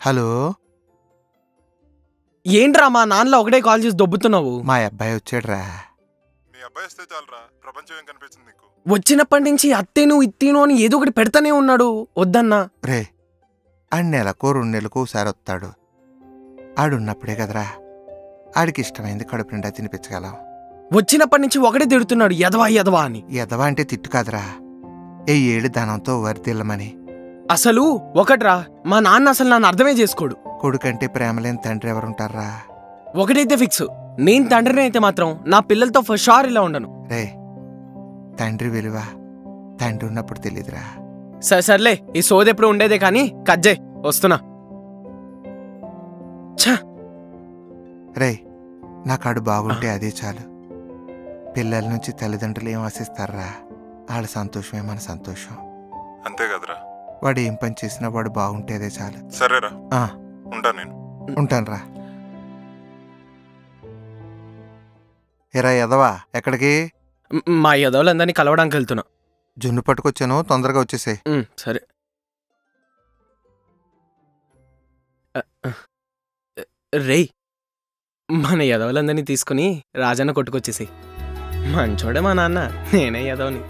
Hello ఏంట్రా మా నాన్నలో ఒకటే కాల్ చేసి దొబ్బుతున్నావు? మా అబ్బాయి వచ్చాడురా. మీ అబ్బాయి వస్తే చాలరా, ప్రపంచం ఏం కనిపించింది నీకు? వచ్చినప్పటి నుంచి అత్తేను ఇత్తేను అని ఏదో ఒకటి పెడతానే ఉన్నాడు. వద్దన్నా. రే, ఆడు నెలకో 2 నెలలకు ఒకసారి వస్తాడు. ఆడున్నప్పుడే కదరా ఆడికి ఇష్టమైంది కడుపు నిండా తినిపించగలం. వచ్చినప్పటి నుంచి ఒకటే తిడుతున్నాడు, ఎదవా ఎదవా అని. ఎదవా అంటే తిట్టు కాదురా, ఏ ఏడు ధనంతో వరిదిల్లమని. అసలు ఒకట్రా, మా నాన్న అసలు నన్ను అర్థమే చేసుకోడు. కొడుకంటే ప్రేమలేని తండ్రి ఎవరుంటారా? ఒకటైతే ఫిక్స్, నేను తండ్రిని అయితే మాత్రం నా పిల్లలతో ఫస్ట్ షార్ ఇలా ఉండను. రే, తండ్రి విలువ తండ్రి ఉన్నప్పుడు తెలీదురా. సర్లే, ఈ సోదెప్పుడు ఉండేదే కానీ కజ్జే వస్తున్నా. రే, నా కాడు బాగుంటే అదే చాలు. పిల్లల నుంచి తల్లిదండ్రులు ఏం ఆశిస్తారా? వాళ్ళ సంతోషమే మన సంతోషం. అంతే కదరా. వాడు ఏం పని చేసినా వాడు బాగుంటే అదే చాలు. సరేరా, ఉంటాను నేను. ఉంటానురా. ఎరా ఎదవా, ఎక్కడికి? మా యదవులందరినీ కలవడానికి వెళ్తున్నా. జున్ను పట్టుకొచ్చాను, తొందరగా వచ్చేసే. సరే. రేయ్, మన యదవులందరినీ తీసుకుని రాజన్న కొట్టుకొచ్చేసి. మంచోడే మా నాన్న, నేనే యదవని.